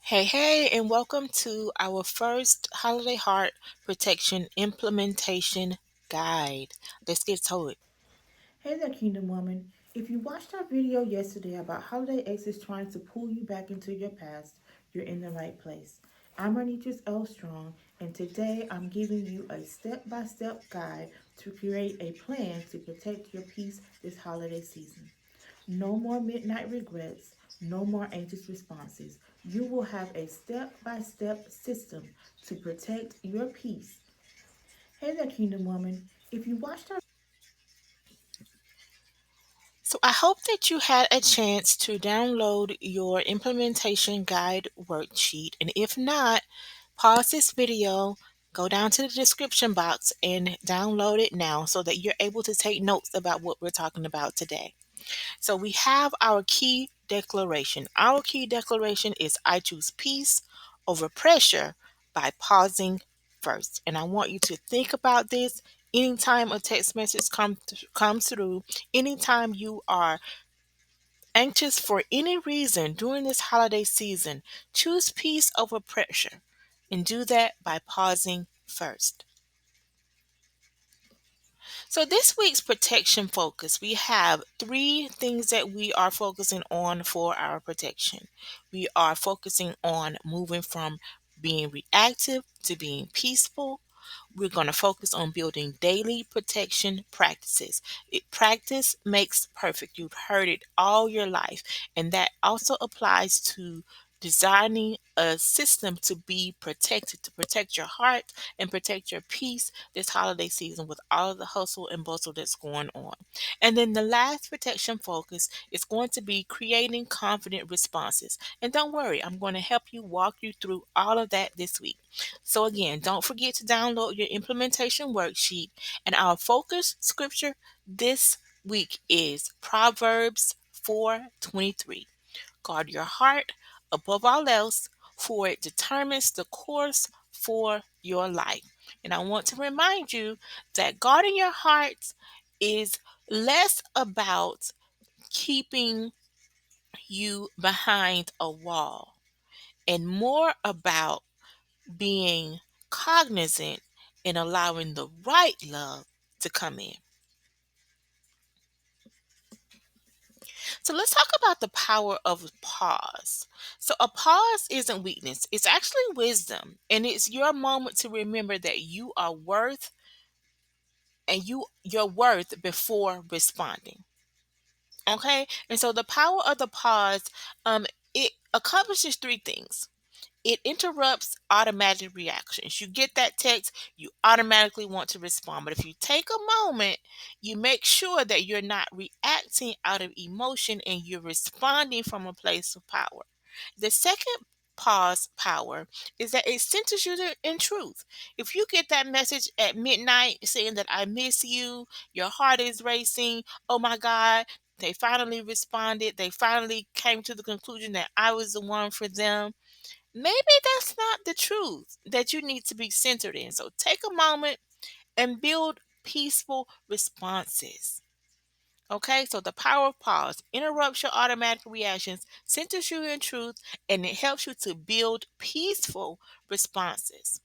Hey, hey, and welcome to our first Holiday Heart Protection Implementation Guide. Let's get to it. Hey there, Kingdom Woman. If you watched our video yesterday about holiday exes trying to pull you back into your past, you're in the right place. I'm Arnitris Strong, and today I'm giving you a step by step guide to create a plan to protect your peace this holiday season. No more midnight regrets, no more anxious responses. You will have a step by step system to protect your peace. Hey there, Kingdom Woman. If you watched our So, I hope that you had a chance to download your implementation guide worksheet. And if not, pause this video, go down to the description box, and download it now so that you're able to take notes about what we're talking about today. So we have our key declaration. Our key declaration is I choose peace over pressure by pausing first. And I want you to think about this anytime a text message comes through, anytime you are anxious for any reason during this holiday season, choose peace over pressure and do that by pausing first. So, this week's protection focus, we have three things that we are focusing on for our protection. We are focusing on moving from being reactive to being peaceful. We're going to focus on building daily protection practices. Practice makes perfect. You've heard it all your life. And that also applies to designing a system to be protected, to protect your heart and protect your peace this holiday season with all of the hustle and bustle that's going on. And then the last protection focus is going to be creating confident responses. And don't worry, I'm going to help you walk you through all of that this week. So again, don't forget to download your implementation worksheet. And our focus scripture this week is Proverbs 4:23. Guard your heart above all else, for it determines the course for your life. And I want to remind you that guarding your heart is less about keeping you behind a wall and more about being cognizant and allowing the right love to come in. So let's talk about the power of pause. So a pause isn't weakness, it's actually wisdom. And it's your moment to remember that you are worth and your worth before responding. Okay? And so the power of the pause, it accomplishes three things. It interrupts automatic reactions. You get that text, you automatically want to respond. But if you take a moment, you make sure that you're not reacting out of emotion and you're responding from a place of power. The second pause power is that it centers you in truth. If you get that message at midnight saying that I miss you, your heart is racing, oh my God, they finally responded, they finally came to the conclusion that I was the one for them. Maybe that's not the truth that you need to be centered in. So take a moment and build peaceful responses. Okay, so the power of pause interrupts your automatic reactions, centers you in truth, and it helps you to build peaceful responses.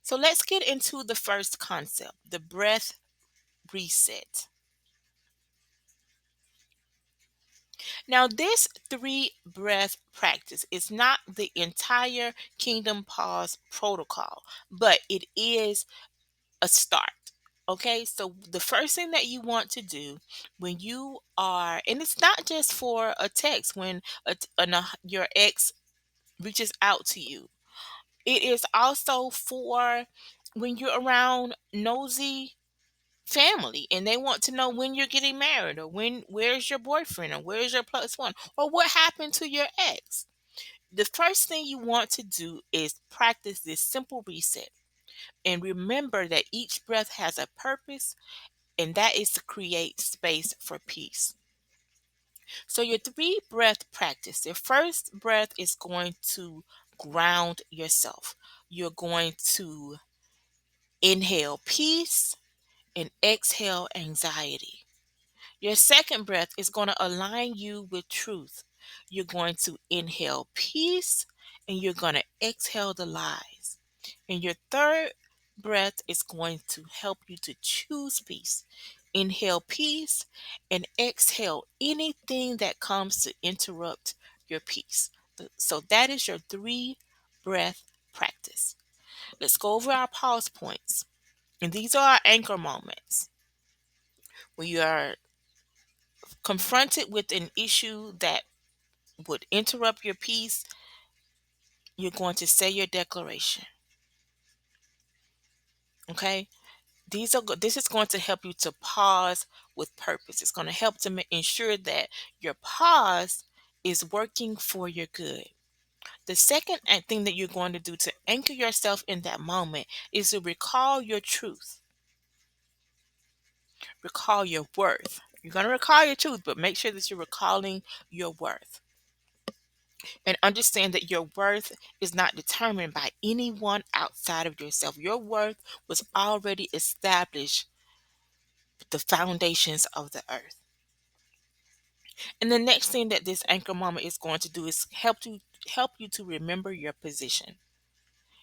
So let's get into the first concept, the breath reset. Now, this three breath practice is not the entire Kingdom Pause protocol, but it is a start. Okay, so the first thing that you want to do when you are, and it's not just for a text when your ex reaches out to you, it is also for when you're around nosy family and they want to know when you're getting married or where's your boyfriend or where's your plus one or what happened to your ex. The first thing you want to do is practice this simple reset. And remember that each breath has a purpose, and that is to create space for peace. So, your three breath practice, your first breath is going to ground yourself. You're going to inhale peace and exhale anxiety. Your second breath is going to align you with truth. You're going to inhale peace and you're going to exhale the lies. And your third breath is going to help you to choose peace. Inhale peace and exhale anything that comes to interrupt your peace. So that is your 3 breath practice. Let's go over our pause points. And these are our anchor moments. When you are confronted with an issue that would interrupt your peace, you're going to say your declaration. Okay? This is going to help you to pause with purpose. It's going to help to ensure that your pause is working for your good. The second thing that you're going to do to anchor yourself in that moment is to recall your truth. Recall your worth. You're going to recall your truth, but make sure that you're recalling your worth. And understand that your worth is not determined by anyone outside of yourself. Your worth was already established with the foundations of the earth. And the next thing that this anchor moment is going to do is help you to remember your position.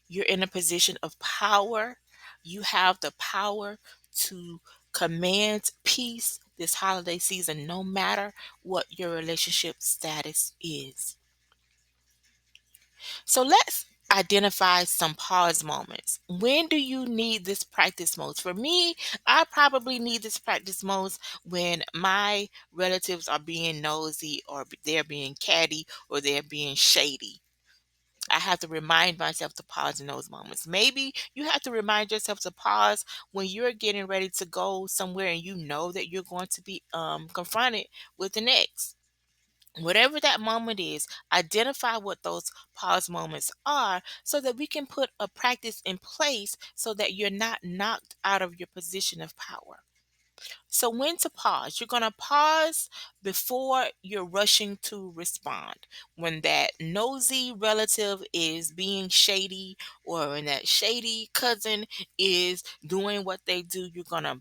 You're in a position of power. You have the power to command peace this holiday season, no matter what your relationship status is. So let's identify some pause moments. When do you need this practice most? For me, I probably need this practice most when my relatives are being nosy, or they're being catty, or they're being shady. I have to remind myself to pause in those moments. Maybe you have to remind yourself to pause when you're getting ready to go somewhere and you know that you're going to be confronted with an ex. Whatever that moment is, identify what those pause moments are so that we can put a practice in place so that you're not knocked out of your position of power. So, when to pause? You're going to pause before you're rushing to respond. When that nosy relative is being shady, or when that shady cousin is doing what they do, you're going to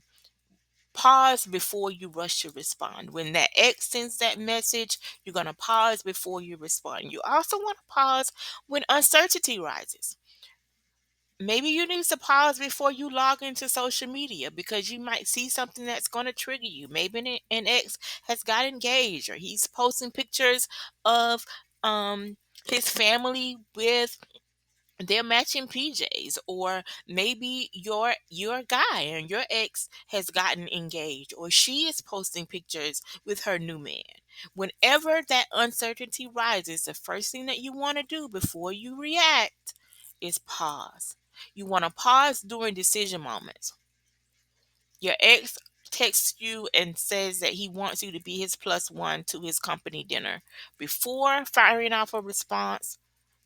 pause before you rush to respond. When that ex sends that message, you're going to pause before you respond. You also want to pause when uncertainty rises. Maybe you need to pause before you log into social media because you might see something that's going to trigger you. Maybe an ex has got engaged, or he's posting pictures of his family with their matching PJs, or maybe your guy and your ex has gotten engaged, or she is posting pictures with her new man. Whenever that uncertainty rises, the first thing that you want to do before you react is pause. You want to pause during decision moments. Your ex texts you and says that he wants you to be his plus one to his company dinner. Before firing off a response,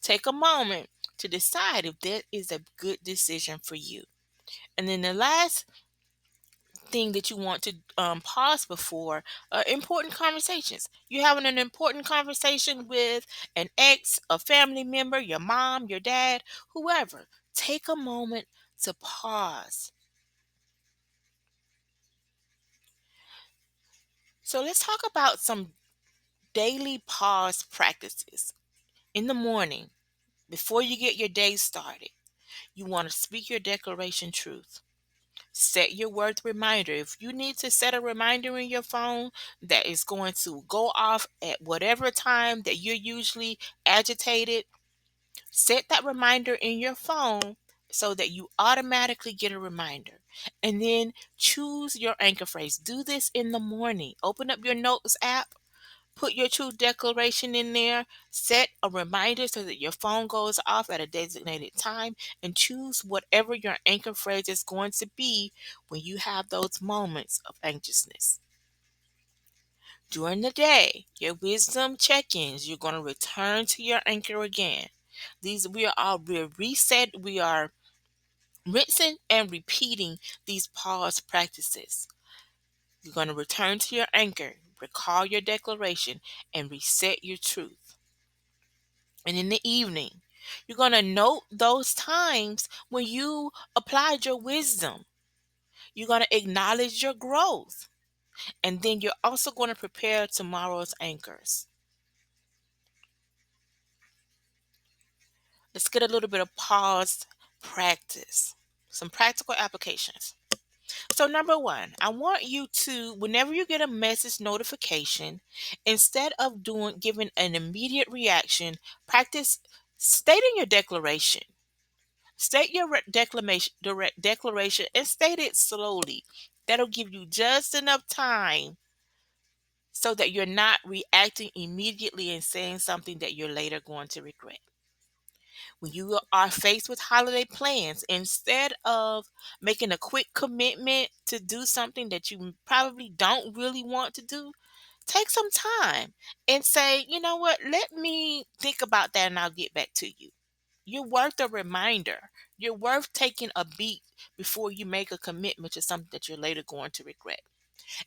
take a moment to decide if that is a good decision for you. And then the last thing that you want to pause before important conversations. You're having an important conversation with an ex, a family member, your mom, your dad, whoever. Take a moment to pause. So let's talk about some daily pause practices. In the morning, before you get your day started, you want to speak your declaration truth. Set your worth reminder. If you need to set a reminder in your phone that is going to go off at whatever time that you're usually agitated, set that reminder in your phone so that you automatically get a reminder. And then choose your anchor phrase. Do this in the morning. Open up your notes app. Put your truth declaration in there. Set a reminder so that your phone goes off at a designated time, and choose whatever your anchor phrase is going to be when you have those moments of anxiousness. During the day, your wisdom check-ins, you're going to return to your anchor again. We're reset, we are rinsing and repeating these pause practices. You're going to return to your anchor, recall your declaration, and reset your truth. And in the evening, you're going to note those times when you applied your wisdom. You're going to acknowledge your growth. And then you're also going to prepare tomorrow's anchors. Let's get a little bit of pause practice, some practical applications. So, number one, I want you to, whenever you get a message notification, instead of giving an immediate reaction, practice stating your declaration. State your declaration and state it slowly. That'll give you just enough time so that you're not reacting immediately and saying something that you're later going to regret. When you are faced with holiday plans, instead of making a quick commitment to do something that you probably don't really want to do, take some time and say, you know what, let me think about that and I'll get back to you. You're worth a reminder. You're worth taking a beat before you make a commitment to something that you're later going to regret.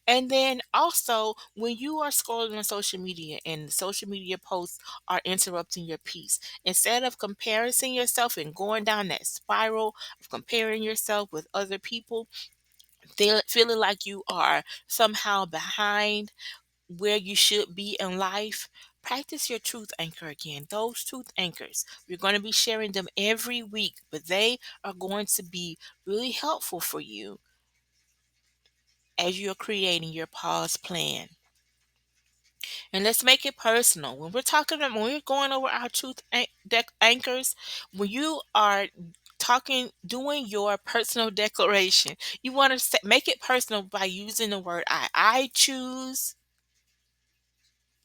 And then also, when you are scrolling on social media and social media posts are interrupting your peace, instead of comparing yourself and going down that spiral of comparing yourself with other people, feeling like you are somehow behind where you should be in life, practice your truth anchor again. Those truth anchors, we're going to be sharing them every week, but they are going to be really helpful for you as you're creating your pause plan. And let's make it personal. When we're talking about, when we're going over our truth anchors, when you are talking, doing your personal declaration, you want to make it personal by using the word I.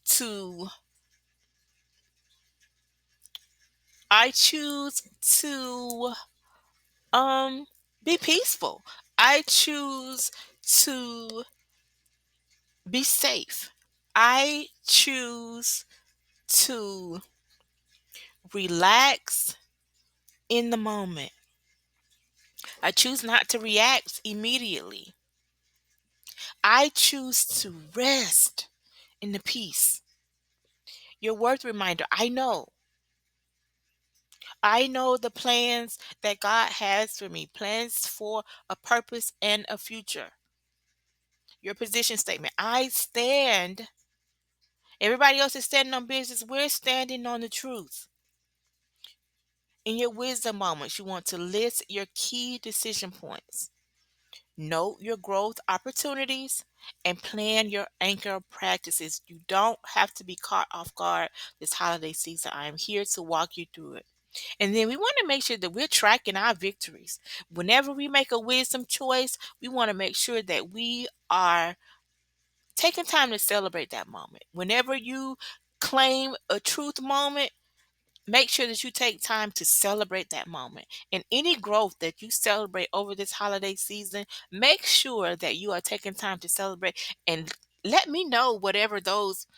To I choose to um be peaceful. I choose to be safe. I choose to relax in the moment. I choose not to react immediately. I choose to rest in the peace. Your worth reminder. I know the plans that God has for me, plans for a purpose and a future. Your position statement. I stand. Everybody else is standing on business. We're standing on the truth. In your wisdom moments, you want to list your key decision points. Note your growth opportunities and plan your anchor practices. You don't have to be caught off guard this holiday season. I am here to walk you through it. And then we want to make sure that we're tracking our victories. Whenever we make a wisdom choice, we want to make sure that we are taking time to celebrate that moment. Whenever you claim a truth moment, make sure that you take time to celebrate that moment. And any growth that you celebrate over this holiday season, make sure that you are taking time to celebrate and let me know whatever those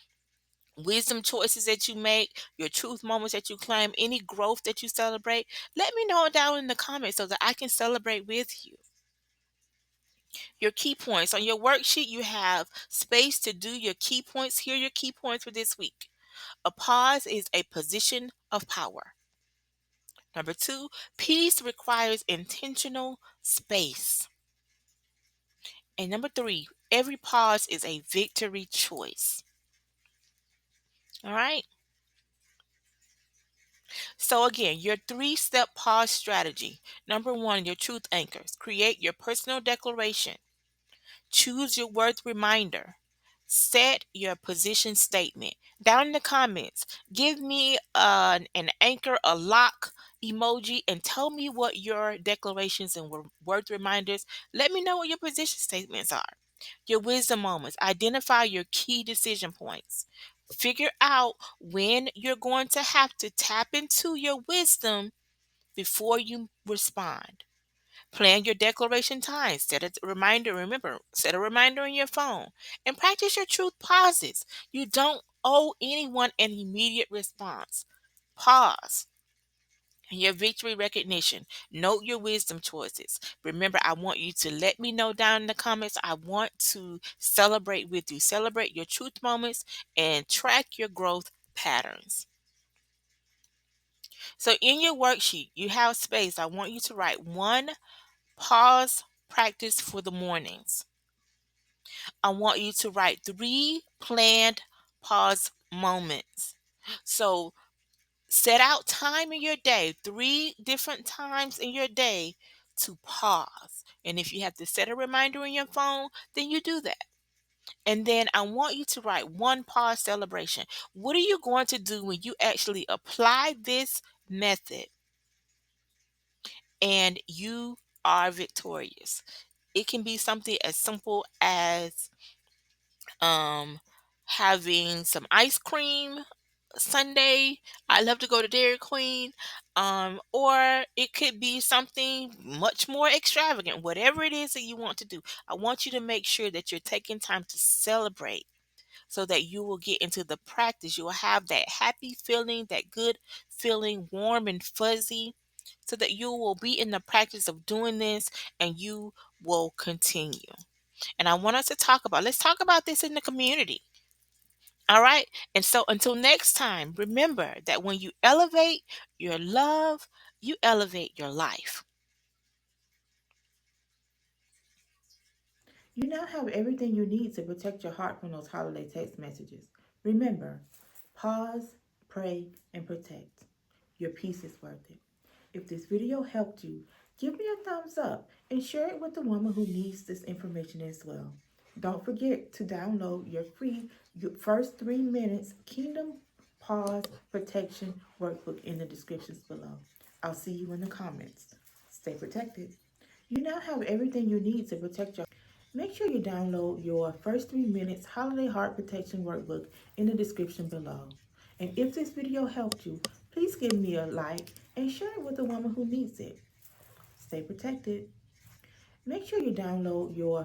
wisdom choices that you make, your truth moments that you claim, any growth that you celebrate. Let me know down in the comments so that I can celebrate with you. Your key points on your worksheet, you have space to do your key points. Here are your key points for this week. A pause is a position of power. Number two, peace requires intentional space. And number three, every pause is a victory choice. All right. So, again, your 3-step pause strategy. Number one, your truth anchors. Create your personal declaration. Choose your worth reminder. Set your position statement. Down in the comments, give me an anchor, a lock emoji, and tell me what your declarations and worth reminders. Let me know what your position statements are. Your wisdom moments. Identify your key decision points. Figure out when you're going to have to tap into your wisdom before you respond. Plan your declaration time. Set a reminder. Remember, set a reminder on your phone and practice your truth pauses. You don't owe anyone an immediate response. Pause. And your victory recognition. Note your wisdom choices. Remember, I want you to let me know down in the comments. I want to celebrate with you. Celebrate your truth moments and track your growth patterns. So, in your worksheet, you have space. I want you to write one pause practice for the mornings. I want you to write 3 planned pause moments. So Set out time in your day, three different times in your day to pause. And if you have to set a reminder on your phone, then you do that. And then I want you to write one pause celebration. What are you going to do when you actually apply this method and you are victorious? It can be something as simple as um, having some ice cream Sunday. I love to go to Dairy Queen. Or it could be something much more extravagant. Whatever it is that you want to do, I want you to make sure that you're taking time to celebrate so that you will get into the practice. You will have that happy feeling, that good feeling, warm and fuzzy, so that you will be in the practice of doing this and you will continue. And I want us to let's talk about this in the community. All right. And so until next time, remember that when you elevate your love, you elevate your life. You now have everything you need to protect your heart from those holiday text messages. Remember, pause, pray, and protect. Your peace is worth it. If this video helped you, give me a thumbs up and share it with the woman who needs this information as well. Don't forget to download your free first 3 minutes Kingdom Pause Protection Workbook in the descriptions below. I'll see you in the comments. Stay protected. You now have everything you need to protect your. Make sure you download your first 3 minutes Holiday Heart Protection Workbook in the description below. And if this video helped you, please give me a like and share it with a woman who needs it. Stay protected. Make sure you download your